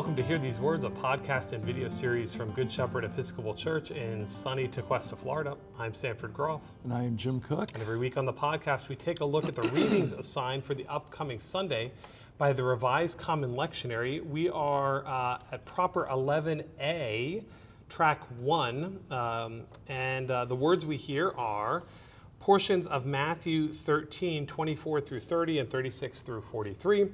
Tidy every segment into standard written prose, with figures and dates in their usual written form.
welcome to Hear These Words, a podcast and video series from Good Shepherd Episcopal Church in sunny Tequesta, Florida. I'm Sanford Groff. And I am Jim Cook. And every week on the podcast, we take a look at the readings assigned for the upcoming Sunday by the Revised Common Lectionary. We are at Proper 11a, Track 1, and the words we hear are portions of Matthew 13, 24 through 30 and 36 through 43.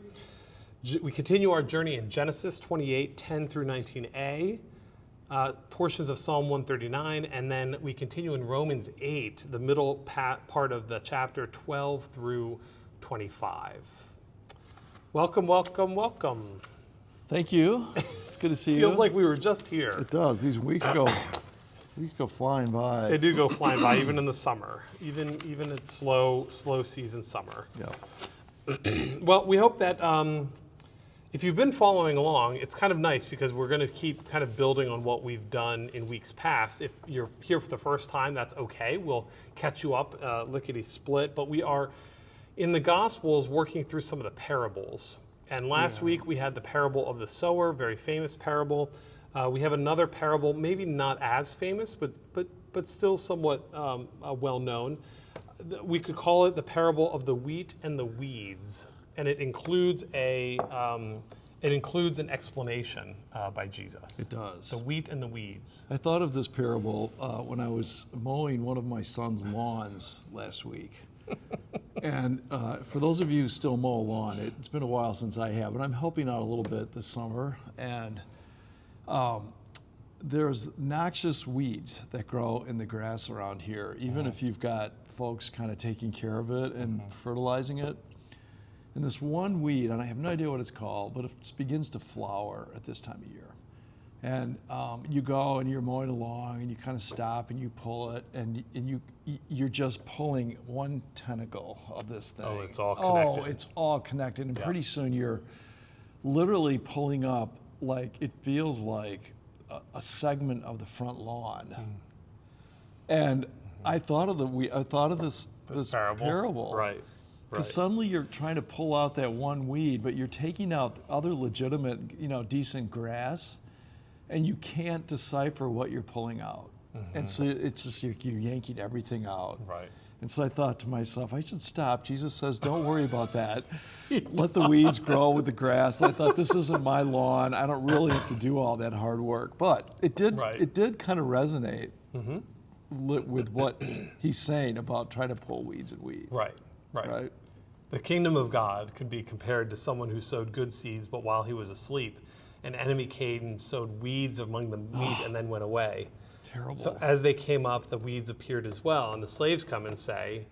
We continue our journey in Genesis 28, 10 through 19a, portions of Psalm 139, and then we continue in Romans 8, the middle part of the chapter 12 through 25. Welcome, welcome, welcome. Thank you. It's good to see you. Feels like we were just here. It does. These weeks go flying by. They do go flying by, even in the summer, even it's slow season summer. Yeah. Well, we hope that if you've been following along, it's kind of nice because we're going to keep kind of building on what we've done in weeks past. If you're here for the first time, that's okay. We'll catch you up lickety-split. But we are, in the Gospels, working through some of the parables. And last week we had the parable of the sower, very famous parable. We have another parable, maybe not as famous, but still somewhat well-known. We could call it the parable of the wheat and the weeds. And it includes an explanation by Jesus. It does. The wheat and the weeds. I thought of this parable when I was mowing one of my son's lawns last week. And for those of you who still mow a lawn, it's been a while since I have, but I'm helping out a little bit this summer. And there's noxious weeds that grow in the grass around here, even if you've got folks kind of taking care of it and fertilizing it. And this one weed, and I have no idea what it's called, but it begins to flower at this time of year. And you go and you're mowing along and you kind of stop and you pull it and you're just pulling one tentacle of this thing. Oh, it's all connected. Oh, it's all connected. And pretty soon you're literally pulling up, like, it feels like a segment of the front lawn. And I thought of this parable. Right. Because suddenly you're trying to pull out that one weed, but you're taking out other legitimate, decent grass, and you can't decipher what you're pulling out. And so it's just you're yanking everything out. Right. And so I thought to myself, I should stop. Jesus says, don't worry about that. Let the weeds grow with the grass. And I thought, this isn't my lawn. I don't really have to do all that hard work. But it did kind of resonate with what he's saying about trying to pull weeds and weeds. Right. The kingdom of God could be compared to someone who sowed good seeds, but while he was asleep, an enemy came and sowed weeds among the wheat and then went away. Terrible. So as they came up, the weeds appeared as well. And the slaves come and say,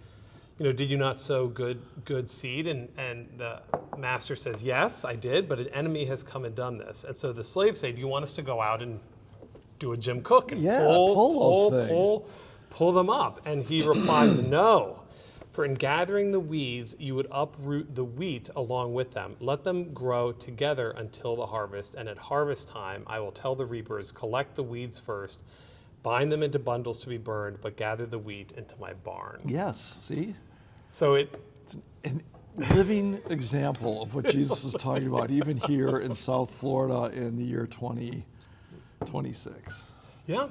did you not sow good seed? And the master says, yes, I did, but an enemy has come and done this. And so the slaves say, do you want us to go out and do a Jim Cook and pull them up? And he replies, no. For in gathering the weeds, you would uproot the wheat along with them. Let them grow together until the harvest. And at harvest time, I will tell the reapers, collect the weeds first, bind them into bundles to be burned, but gather the wheat into my barn. Yes, see? So it's an living example of what Jesus is talking about, even here in South Florida in the year 2026. Yeah.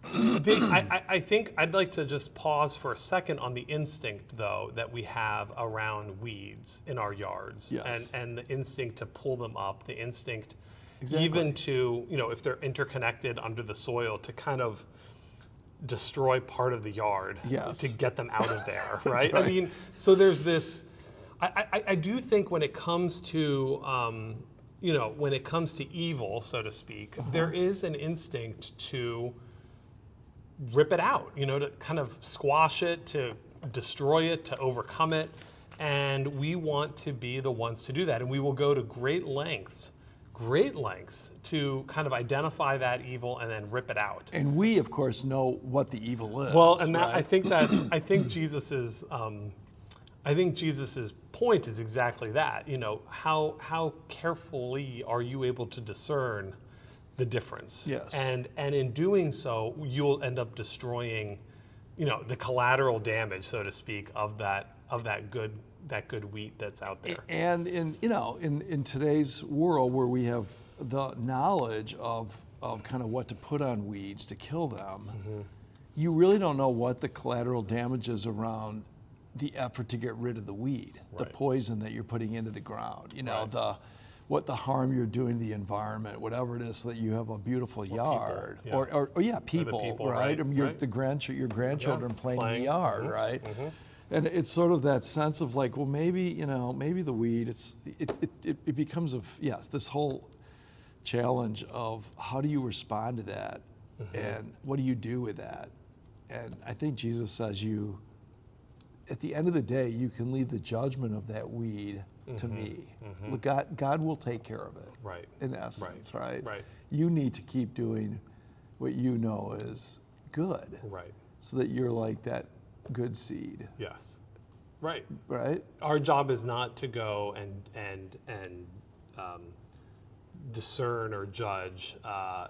I think I'd like to just pause for a second on the instinct, though, that we have around weeds in our yards. Yes. And the instinct to pull them up, the instinct Exactly. even to, if they're interconnected under the soil, to kind of destroy part of the yard to get them out of there, right? I mean, so there's this, I do think when it comes to, when it comes to evil, so to speak, there is an instinct to rip it out, to kind of squash it, to destroy it, to overcome it. And we want to be the ones to do that. And we will go to great lengths to kind of identify that evil and then rip it out. And we, of course, know what the evil is. Well, and that, I think Jesus's point is exactly that. How carefully are you able to discern the difference? Yes. And in doing so, you'll end up destroying, the collateral damage, so to speak, of that that good wheat that's out there. And in today's world where we have the knowledge of kind of what to put on weeds to kill them, you really don't know what the collateral damage is around the effort to get rid of the weed, the poison that you're putting into the ground, what the harm you're doing to the environment, whatever it is, so that you have a beautiful yard, people, right? I mean, your grandchildren playing in the yard, right? And it's sort of that sense of like, well, maybe the weed. It becomes this whole challenge of how do you respond to that, and what do you do with that? And I think Jesus says at the end of the day, you can leave the judgment of that weed to me. Look, God will take care of it. Right. In essence, right? Right. You need to keep doing what you know is good. Right. So that you're like that good seed. Yes. Right. Right. Our job is not to go and discern or judge the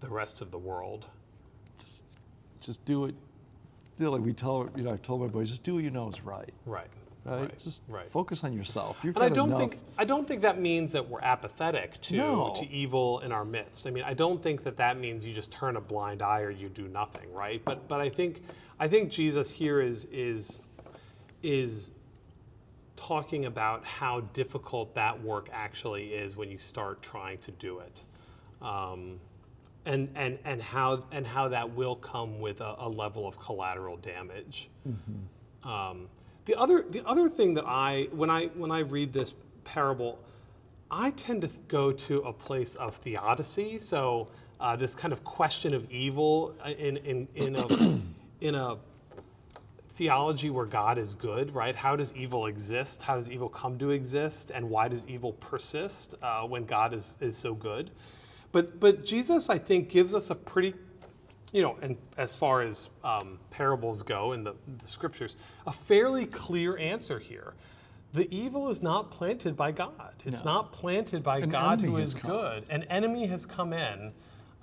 rest of the world. Just do it. Like I told my boys, just do what you know is right. Right. Right. Just focus on yourself. And I don't think that means that we're apathetic to evil in our midst. I mean, I don't think that means you just turn a blind eye or you do nothing, right? But I think Jesus here is talking about how difficult that work actually is when you start trying to do it. And how that will come with a level of collateral damage. The other thing that when I read this parable, I tend to go to a place of theodicy. So this kind of question of evil in a theology where God is good, right? How does evil exist? How does evil come to exist? And why does evil persist when God is so good? But Jesus, I think, gives us a pretty, and as far as parables go in the scriptures, a fairly clear answer here. The evil is not planted by God. It's not planted by God who is good. An enemy has come in.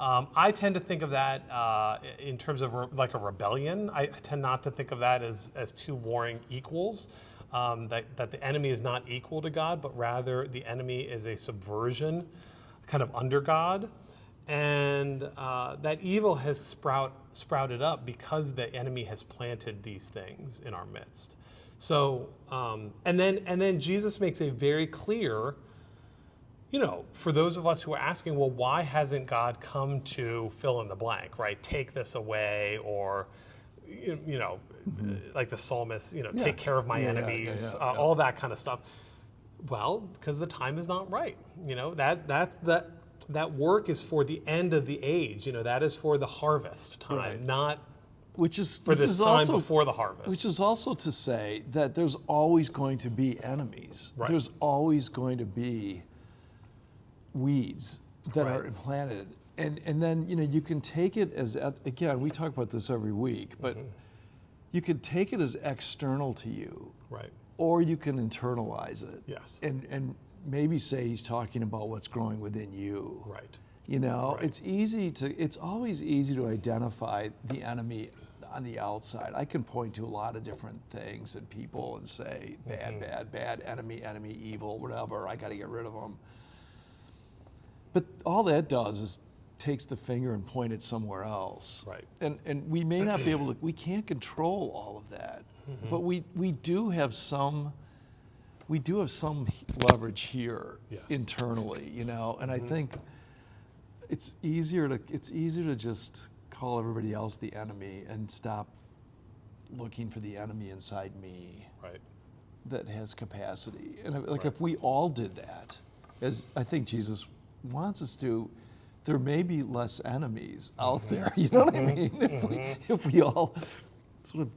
I tend to think of that in terms of like a rebellion. I tend not to think of that as two warring equals, that the enemy is not equal to God, but rather the enemy is a subversion kind of under God. And that evil has sprouted up because the enemy has planted these things in our midst. So, and then Jesus makes a very clear, for those of us who are asking, well, why hasn't God come to fill in the blank, right? Take this away, or, like the psalmist, take care of my enemies, all that kind of stuff. Well, because the time is not right. That work is for the end of the age. That is for the harvest time, not for this time before the harvest. Which is also to say that there's always going to be enemies. Right. There's always going to be weeds that are implanted. And then, you can take it as, again, we talk about this every week, but you can take it as external to you. Right. Or you can internalize it. Yes. And maybe say he's talking about what's growing within you. Right. It's always easy to identify the enemy on the outside. I can point to a lot of different things and people and say, bad, enemy, evil, whatever, I got to get rid of them. But all that does is takes the finger and point it somewhere else. Right. And we may not be able to, we can't control all of that, but we do have some leverage here internally, and I think it's easier to just call everybody else the enemy and stop looking for the enemy inside me. Right. That has capacity. And if we all did that, as I think Jesus wants us to, there may be less enemies out there. You know what I mean? If we all sort of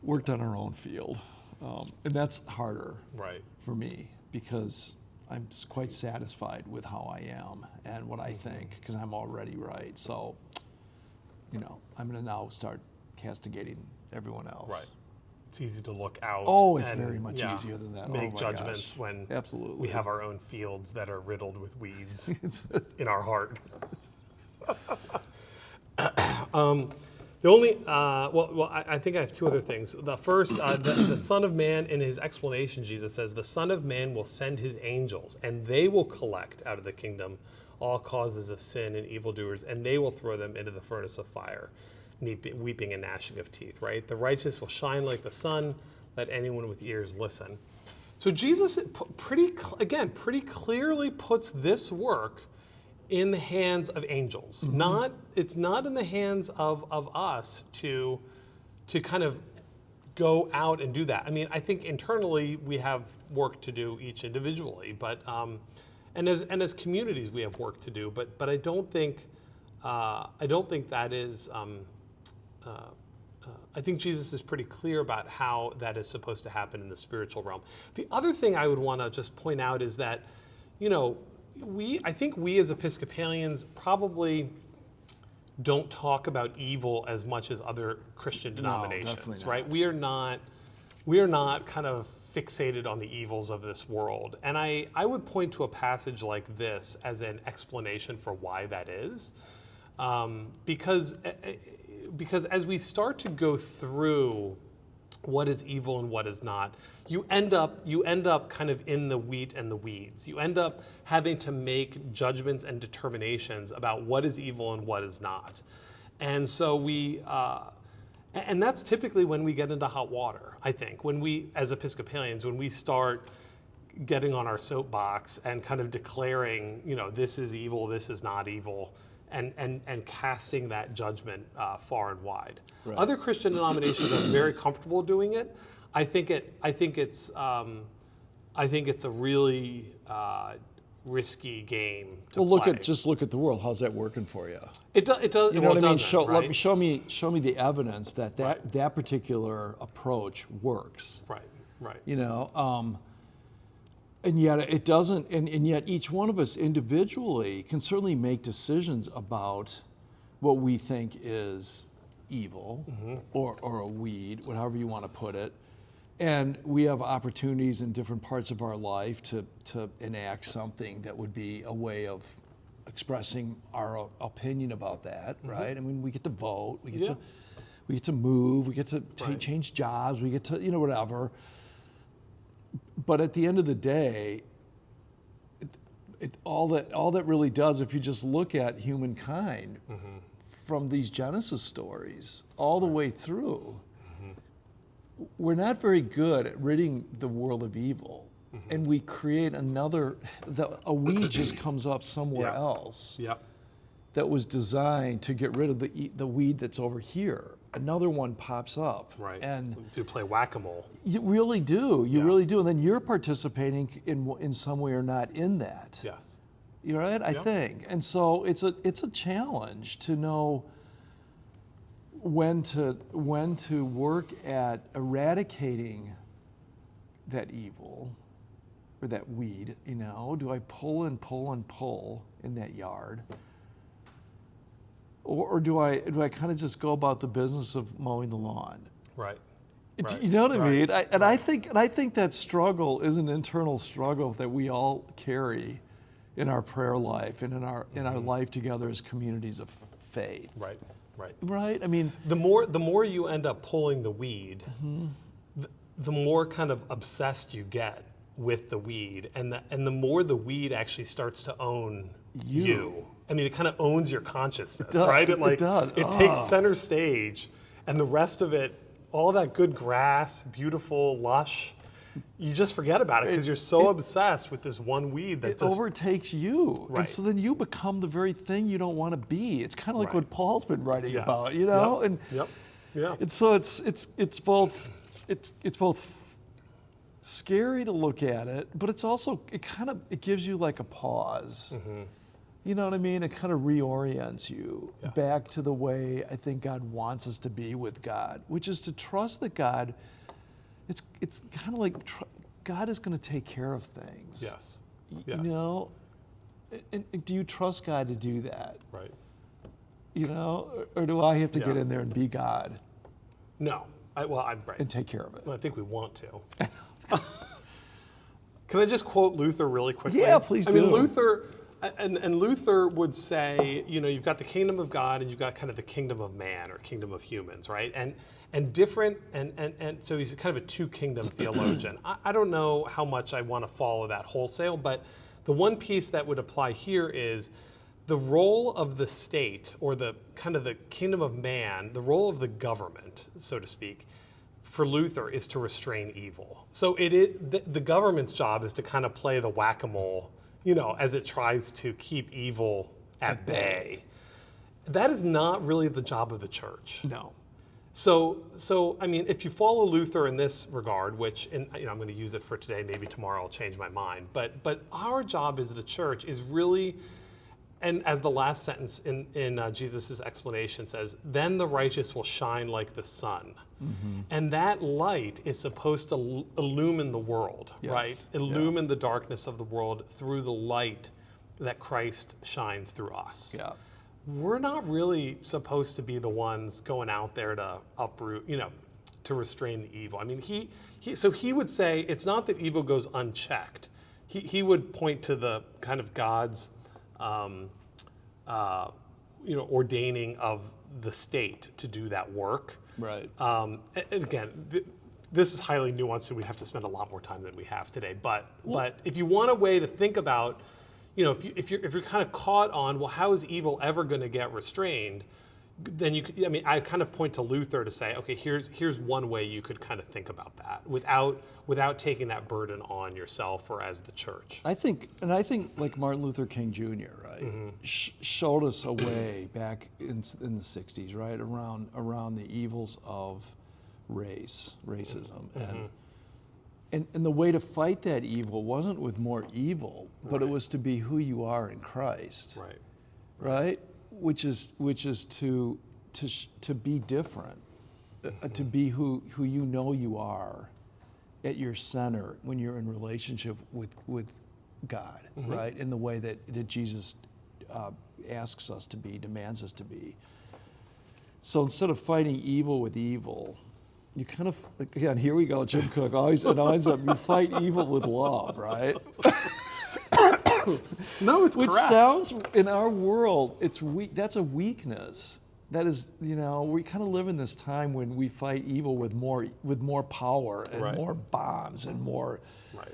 worked on our own field. And that's harder for me because I'm quite satisfied with how I am and what I think because I'm already right. So, I'm going to now start castigating everyone else. Right. It's easy to look out. Oh, it's very much easier than that. Make judgments when we have our own fields that are riddled with weeds in our heart. The only, I think I have two other things. The first, the Son of Man, in his explanation, Jesus says, the Son of Man will send his angels, and they will collect out of the kingdom all causes of sin and evildoers, and they will throw them into the furnace of fire, weeping and gnashing of teeth, right? The righteous will shine like the sun. Let anyone with ears listen. So Jesus, pretty clearly puts this work in the hands of angels. Mm-hmm. It's not in the hands of us to kind of go out and do that. I mean, I think internally we have work to do each individually, but and as communities we have work to do. But I don't think that is. I think Jesus is pretty clear about how that is supposed to happen in the spiritual realm. The other thing I would want to just point out is that, I think we as Episcopalians probably don't talk about evil as much as other Christian denominations, right? We are not kind of fixated on the evils of this world. And I would point to a passage like this as an explanation for why that is. Because as we start to go through what is evil and what is not, you end up kind of in the wheat and the weeds. You end up having to make judgments and determinations about what is evil and what is not. And so and that's typically when we get into hot water, I think. When we, as Episcopalians, when we start getting on our soapbox and kind of declaring, this is evil, this is not evil, and casting that judgment far and wide. Right. Other Christian denominations are very comfortable doing it. I think it's a really risky game to play. Look at the world. How's that working for you? It does. You know what I mean? Show me the evidence that that particular approach works. Right. And yet it doesn't, and yet each one of us individually can certainly make decisions about what we think is evil, mm-hmm. or a weed, whatever you want to put it. And we have opportunities in different parts of our life to enact something that would be a way of expressing our opinion about that, mm-hmm. right? I mean, we get to vote, we get to move, we get to change jobs, we get to, whatever. But at the end of the day, all that really does, if you just look at humankind mm-hmm. from these Genesis stories all the way through, mm-hmm. we're not very good at ridding the world of evil. Mm-hmm. And we create a weed just comes up somewhere else that was designed to get rid of the weed that's over here. Another one pops up. Right. And you play whack-a-mole. You really do. You really do. And then you're participating in some way or not in that. Yes. You're right, I think. And so it's a challenge to know when to work at eradicating that evil or that weed, Do I pull and pull and pull in that yard? Or do I kind of just go about the business of mowing the lawn? Right. You know what I mean? I think that struggle is an internal struggle that we all carry in our prayer life and in our life together as communities of faith. Right. Right. I mean, the more you end up pulling the weed, mm-hmm. the more kind of obsessed you get with the weed, and the more the weed actually starts to own you. I mean, it kind of owns your consciousness, right? It does. It takes center stage, and the rest of it, all that good grass, beautiful, lush, you just forget about it because you're so obsessed with this one weed that overtakes you. Right. And so then you become the very thing you don't want to be. It's kind of like what Paul's been writing about, Yep. And yeah. And so it's both scary to look at it, but it's also it gives you like a pause. Mm-hmm. You know what I mean? It kind of reorients you back to the way I think God wants us to be with God, which is to trust that God, it's kind of like God is going to take care of things. Yes. And do you trust God to do that? Right. Or do I have to get in there and be God? No. I'm right. And take care of it. Well, I think we want to. Can I just quote Luther really quickly? Yeah, please do. I mean, And Luther would say, you've got the kingdom of God and you've got kind of the kingdom of man or kingdom of humans, right? And different, and so he's kind of a two-kingdom theologian. I don't know how much I want to follow that wholesale, but the one piece that would apply here is the role of the state, or the kind of the kingdom of man, the role of the government, so to speak, for Luther is to restrain evil. So the government's job is to kind of play the whack-a-mole, as it tries to keep evil at bay. That is not really the job of the church. No. So I mean, if you follow Luther in this regard, which I'm going to use it for today, maybe tomorrow I'll change my mind. But our job as the church is really, and as the last sentence in Jesus' explanation says, then the righteous will shine like the sun. Mm-hmm. And that light is supposed to illumine the world, yes. Right? Illumine the darkness of the world through the light that Christ shines through us. Yeah. We're not really supposed to be the ones going out there to uproot, to restrain the evil. I mean, he would say it's not that evil goes unchecked. He would point to the kind of God's, ordaining of the state to do that work. Right. And again, this is highly nuanced, and we'd have to spend a lot more time than we have today. But if you want a way to think about, if you're kind of caught on, well, how is evil ever going to get restrained? Then I kind of point to Luther to say, okay, here's one way you could kind of think about that without taking that burden on yourself or as the church. I think like Martin Luther King Jr., right, mm-hmm. Showed us a way back in the 60s, right, around the evils of racism, mm-hmm. And the way to fight that evil wasn't with more evil, but it was to be who you are in Christ. Right. Right? Which is to be different, to be who you are at your center when you're in relationship with God, mm-hmm. right? In the way that Jesus asks us to be, demands us to be. So instead of fighting evil with evil, you kind of, again, here we go, Jim Cook always ends up, you fight evil with love, right? No, it's Which correct. Sounds, in our world, it's weak. That's a weakness. That is, we kind of live in this time when we fight evil with more power and right. more bombs and more, right.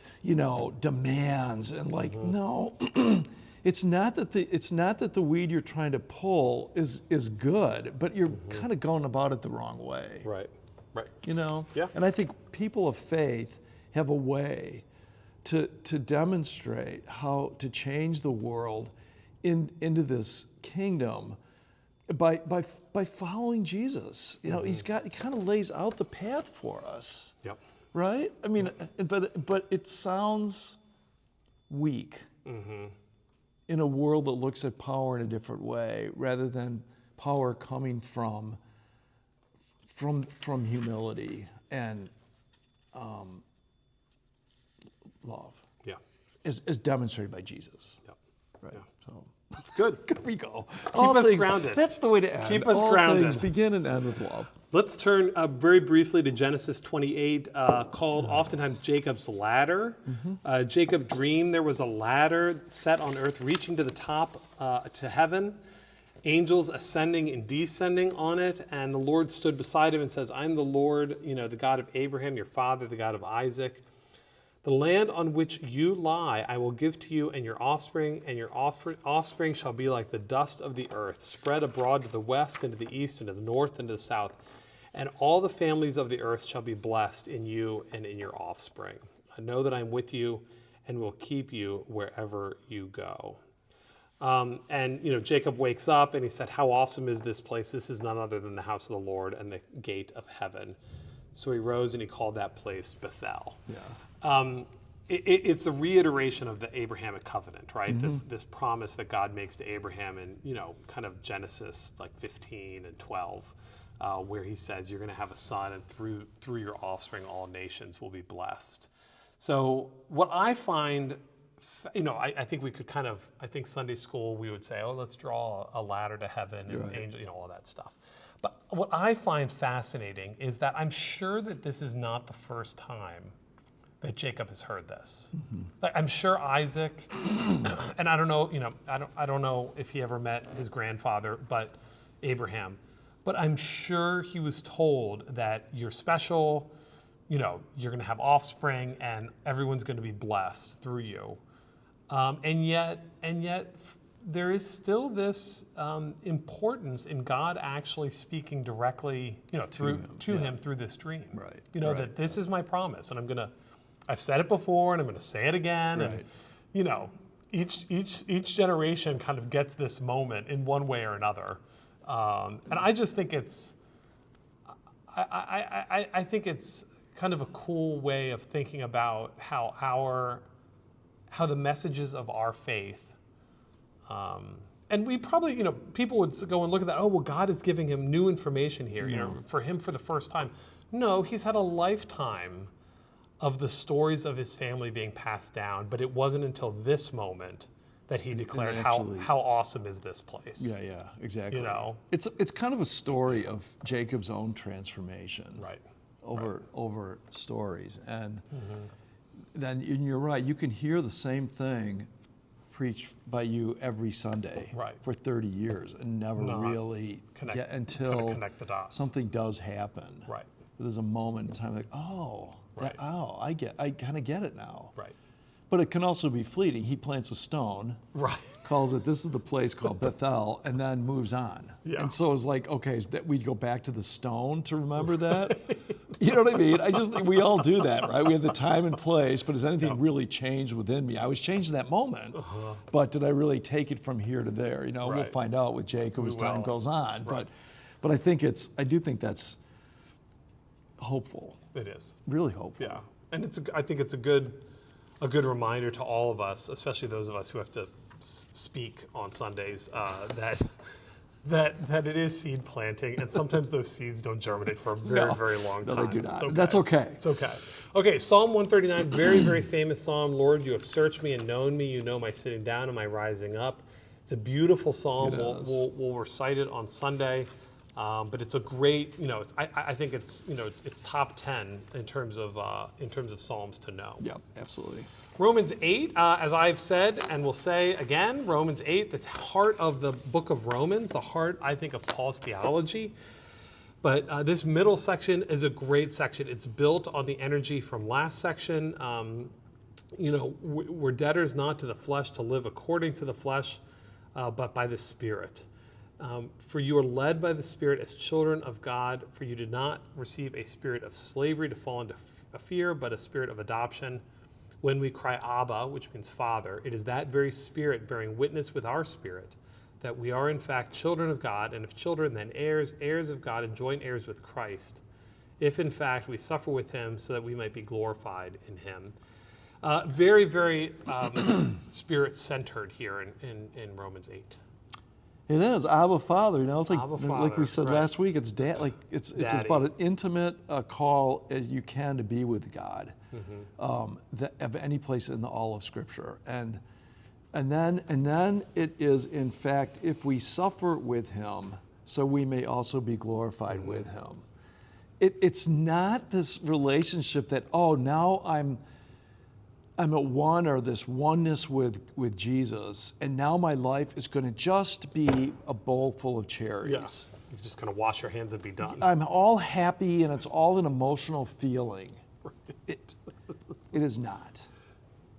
Demands and mm-hmm. No. It's not that the weed you're trying to pull is good, but you're mm-hmm. kind of going about it the wrong way. Right. Right. Yeah. And I think people of faith have a way to demonstrate how to change the world into this kingdom by following Jesus. Mm-hmm. He kind of lays out the path for us. Yep. Right? I mean, but it sounds weak mm-hmm. in a world that looks at power in a different way, rather than power coming from humility and love. Yeah. As demonstrated by Jesus. Yeah. Right. Yeah. So that's good. There we go. Keep us grounded. That's the way to end. Keep us All grounded. Things begin and end with love. Let's turn very briefly to Genesis 28, called oftentimes Jacob's ladder. Mm-hmm. Jacob dreamed there was a ladder set on earth reaching to the top to heaven, angels ascending and descending on it, and the Lord stood beside him and says, I'm the Lord, the God of Abraham, your father, the God of Isaac. The land on which you lie I will give to you and your offspring offspring shall be like the dust of the earth, spread abroad to the west and to the east and to the north and to the south. And all the families of the earth shall be blessed in you and in your offspring. I know that I'm with you and will keep you wherever you go. Jacob wakes up and he said, how awesome is this place? This is none other than the house of the Lord and the gate of heaven. So he rose and he called that place Bethel. Yeah. It's a reiteration of the Abrahamic covenant, right? Mm-hmm. This promise that God makes to Abraham in, kind of Genesis like 15 and 12, where he says you're going to have a son and through your offspring all nations will be blessed. So what I find, I think we could I think Sunday school we would say, oh, let's draw a ladder to heaven and right. angel, all that stuff. But what I find fascinating is that I'm sure that this is not the first time that Jacob has heard this. Like, I'm sure Isaac, and I don't know, I don't know if he ever met his grandfather, but Abraham, but I'm sure he was told that you're special, you're going to have offspring, and everyone's going to be blessed through you. And yet, there is still this importance in God actually speaking directly, to him through this dream. Right. That this is my promise, and I've said it before, and I'm going to say it again. Right. And each generation kind of gets this moment in one way or another, and I just think I think it's kind of a cool way of thinking about how the messages of our faith. And we probably, people would go and look at that. Oh, well, God is giving him new information here, for him for the first time. No, he's had a lifetime of the stories of his family being passed down, but it wasn't until this moment that he declared how awesome is this place. Yeah, exactly. It's kind of a story of Jacob's own transformation. Right. Over stories, and then you're right. You can hear the same preached by you every Sunday for 30 years and never really get until connect the dots. Something does happen. Right. There's a moment in time like, I kind of get it now. Right. But it can also be fleeting. He plants a stone. Right. Calls it, this is the place called Bethel, and then moves on. Yeah. And so it's like, okay, is that we go back to the stone to remember that? You know what I mean? I just think we all do that, right? We have the time and place, but has anything really changed within me? I was changed in that moment, but did I really take it from here to there? We'll find out with Jacob as time goes on. Right. But I do think that's hopeful. It is. Really hopeful. Yeah. And I think it's a good reminder to all of us, especially those of us who have to speak on Sundays, that it is seed planting, and sometimes those seeds don't germinate for a very long time. No, they do not. It's okay. That's okay. It's okay. Okay, Psalm 139, very famous psalm. Lord, you have searched me and known me. You know my sitting down and my rising up. It's a beautiful psalm. We'll recite it on Sunday. But it's a great, I think it's top 10 in terms of psalms to know. Yeah, absolutely. Romans 8, as I've said and will say again, Romans 8, the heart of the book of Romans, the heart, I think, of Paul's theology. But this middle section is a great section. It's built on the energy from last section. We're debtors not to the flesh to live according to the flesh, but by the Spirit. For you are led by the Spirit as children of God, for you did not receive a spirit of slavery to fall into fear, but a spirit of adoption. When we cry Abba, which means Father, it is that very Spirit bearing witness with our spirit that we are in fact children of God, and if children, then heirs, heirs of God, and joint heirs with Christ, if in fact we suffer with him so that we might be glorified in him. Very Spirit-centered here in Romans 8. It is Abba Father. It's like Abba Father, like we said last week. It's dad. Like it's as about an intimate call as you can to be with God, of any place in all of Scripture, and then it is in fact if we suffer with Him, so we may also be glorified with Him. It's not this relationship that now I'm at one, or this oneness with Jesus, and now my life is going to just be a bowl full of cherries. Yes. You just kind of wash your hands and be done. I'm all happy, and it's all an emotional feeling. It is not.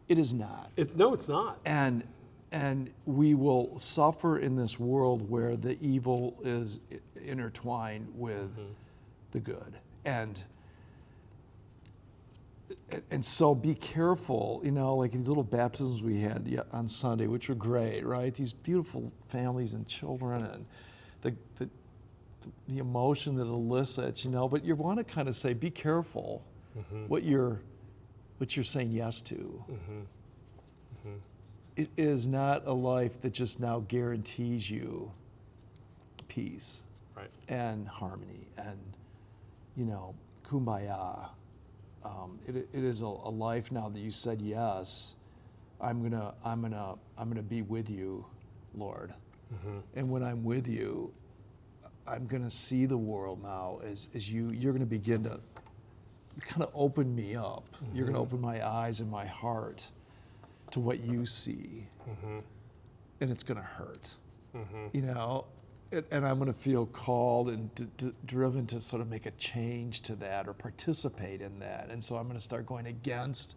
It is not. It's not. And we will suffer in this world where the evil is intertwined with the good. And so be careful, like these little baptisms we had on Sunday, which were great, right? These beautiful families and children, and the emotion that elicits, but you want to kind of say, be careful what you're saying yes to. It is not a life that just now guarantees you peace and harmony and, kumbaya. It is a life now that you said yes. I'm gonna be with you, Lord, and when I'm with you, I'm gonna see the world now as you're gonna begin kind of open me up. You're going to open my eyes and my heart to what you see, and it's going to hurt. You know, and I'm going to feel called and driven to sort of make a change to that or participate in that. And so I'm going to start going against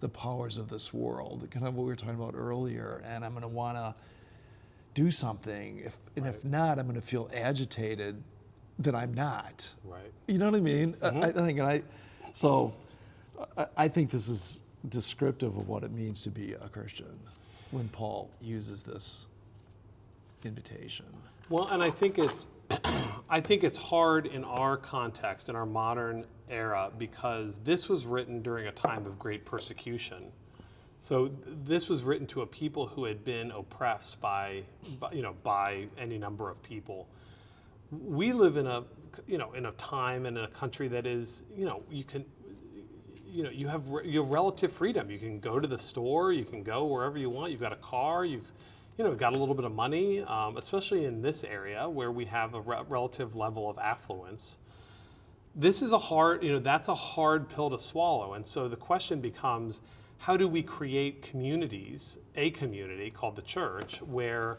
the powers of this world, kind of what we were talking about earlier. And I'm going to want to do something. If not, I'm going to feel agitated that I'm not. Right. You know what I mean? I think this is descriptive of what it means to be a Christian when Paul uses this invitation. Well, and I think it's hard in our context, in our modern era, because this was written during a time of great persecution. So this was written to a people who had been oppressed by any number of people. We live in a time and in a country that is, you have relative freedom. You can go to the store, you can go wherever you want. You've got a car, you've got a little bit of money, especially in this area where we have a relative level of affluence. This is that's a hard pill to swallow. And so the question becomes, how do we create communities, a community called the church, where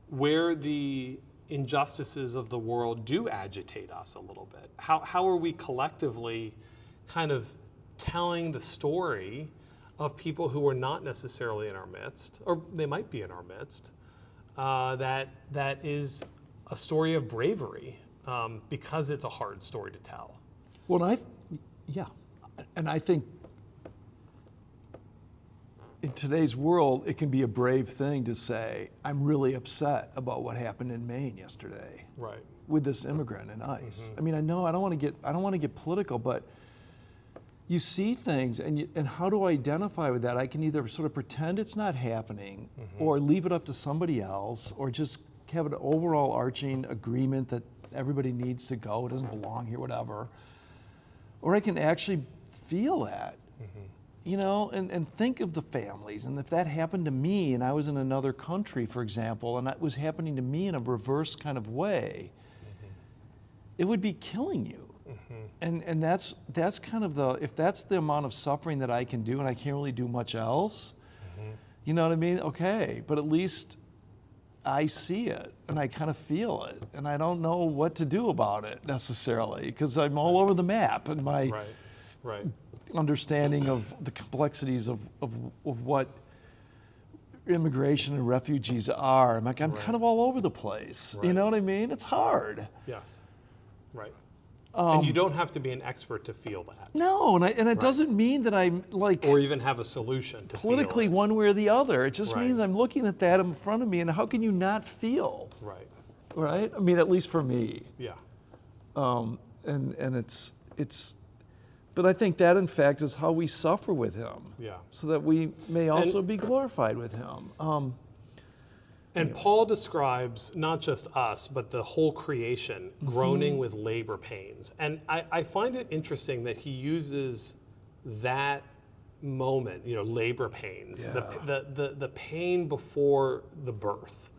the injustices of the world do agitate us a little bit? How are we collectively kind of telling the story of people who are not necessarily in our midst, or they might be in our midst, that is a story of bravery, because it's a hard story to tell. Well, and I think in today's world, it can be a brave thing to say, I'm really upset about what happened in Maine yesterday. Right. With this immigrant in ICE. I mean, I know I don't want to get political, but you see things, and how do I identify with that? I can either sort of pretend it's not happening, or leave it up to somebody else, or just have an overall arching agreement that everybody needs to go, it doesn't belong here, whatever. Or I can actually feel that, and think of the families. And if that happened to me and I was in another country, for example, and that was happening to me in a reverse kind of way, it would be killing you. And that's kind of if that's the amount of suffering that I can do, and I can't really do much else, you know what I mean? Okay, but at least I see it and I kind of feel it, and I don't know what to do about it necessarily, because I'm all over the map in my understanding of the complexities of what immigration and refugees are. I'm kind of all over the place. You know what I mean? It's hard. Yes. Right. And you don't have to be an expert to feel that. No, and it doesn't mean that I'm like... Or even have a solution to politically feel it. One way or the other. It just means I'm looking at that in front of me, and how can you not feel? Right. Right? I mean, at least for me. Yeah. And it's... But I think that, in fact, is how we suffer with him. Yeah. So that we may also be glorified with him. And Paul describes not just us, but the whole creation groaning with labor pains. And I find it interesting that he uses that moment, labor pains, the pain before the birth,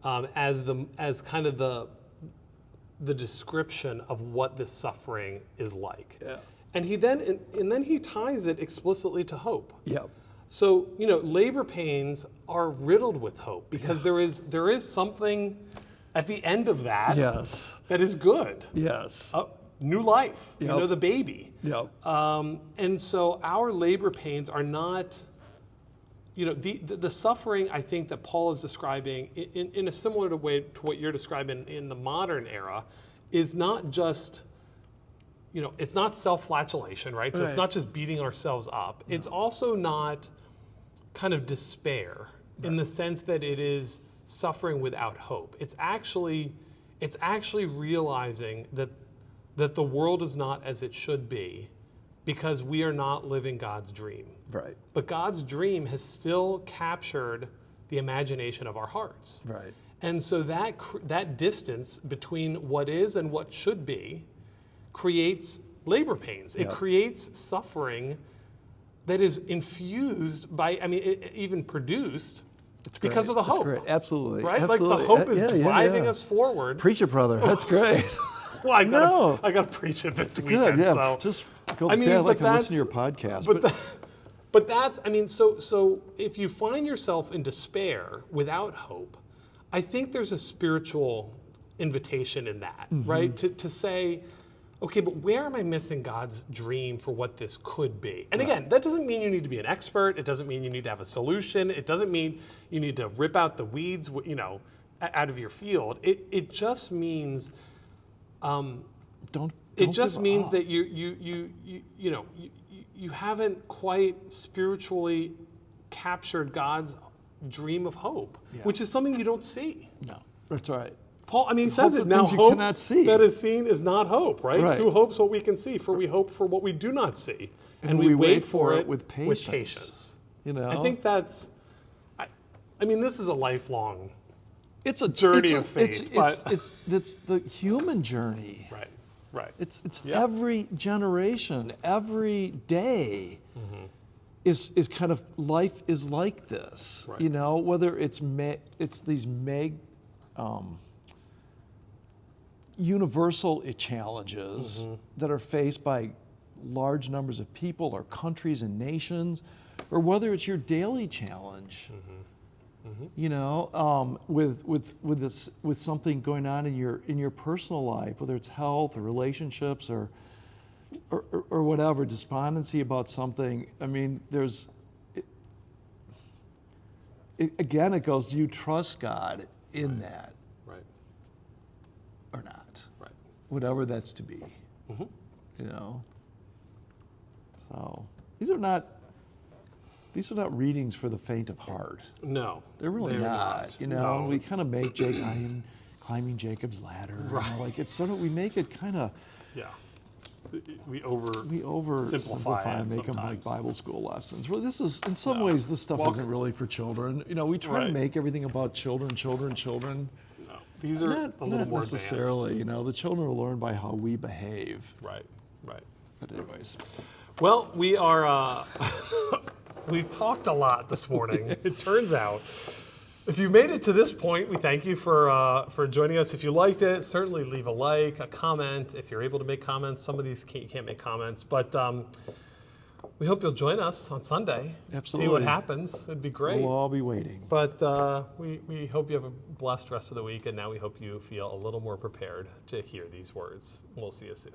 as kind of the description of what this suffering is like. Yeah. And then he ties it explicitly to hope. Yep. So, labor pains are riddled with hope, because there is something at the end of that that is good. Yes. New life, the baby. Yep. And so our labor pains are not, the suffering, I think, that Paul is describing in a similar way to what you're describing in the modern era is not just, it's not self-flagellation, right? So it's not just beating ourselves up. No. It's also not kind of despair in the sense that it is suffering without hope. It's actually realizing that the world is not as it should be, because we are not living God's dream. Right. But God's dream has still captured the imagination of our hearts. Right. And so that distance between what is and what should be creates labor pains. It creates suffering that is infused by, even produced because of the hope. That's great. Absolutely. Right? Absolutely. Like the hope is driving us forward. Preach it, brother. That's great. Well, I got to preach it this weekend. Good, yeah. So Just go I mean, Dad, but I can listen to your that's- podcast. But that's, I mean, so if you find yourself in despair without hope, I think there's a spiritual invitation in that, right? To say, okay, but where am I missing God's dream for what this could be? And again, that doesn't mean you need to be an expert. It doesn't mean you need to have a solution. It doesn't mean you need to rip out the weeds, out of your field. It just means, don't it just give means up. that you haven't quite spiritually captured God's dream of hope, which is something you don't see. No, that's right. Paul, I mean, he says Hope it of now. things you Hope cannot see. that is seen is not hope, right? Right. Who hopes what we can see? For we hope for what we do not see, And we we wait for it with with patience. patience. You know, I think that's. I mean, this is a lifelong. it's a journey it's of faith, but- it's the human journey. Right. It's Yeah. every generation, every day is kind of life is like this. Right. You know, whether it's these universal challenges that are faced by large numbers of people or countries and nations, or whether it's your daily challenge. You know, with something going on in your personal life, whether it's health or relationships or whatever, despondency about something. I mean, again, it goes, do you trust God in that Right. or not? Right. Whatever that's to be. You know. So these are not readings for the faint of heart. No, They're really not. You know, No. we kind of make climbing Jacob's ladder. Right. You know, like it's sort of, we make it kind of, Yeah. We oversimplify it and make them like sometimes. Bible school lessons. Well, this is, in some ways, this stuff Well, isn't really for children. You know, we try to Right. make everything about children. No. These are Not a little more necessarily. You know, the children will learn by how we behave. advanced. Right. But anyways, Well, we are. We've talked a lot this morning. It turns out. If you made it to this point, we thank you for joining us. If you liked it, certainly leave a like, a comment. If you're able to make comments, some of these you can't make comments, but we hope you'll join us on Sunday. See what Absolutely. happens. It'd be great. we'll all be waiting. But we hope you have a blessed rest of the week, and now we hope you feel a little more prepared to hear these words. We'll see you soon.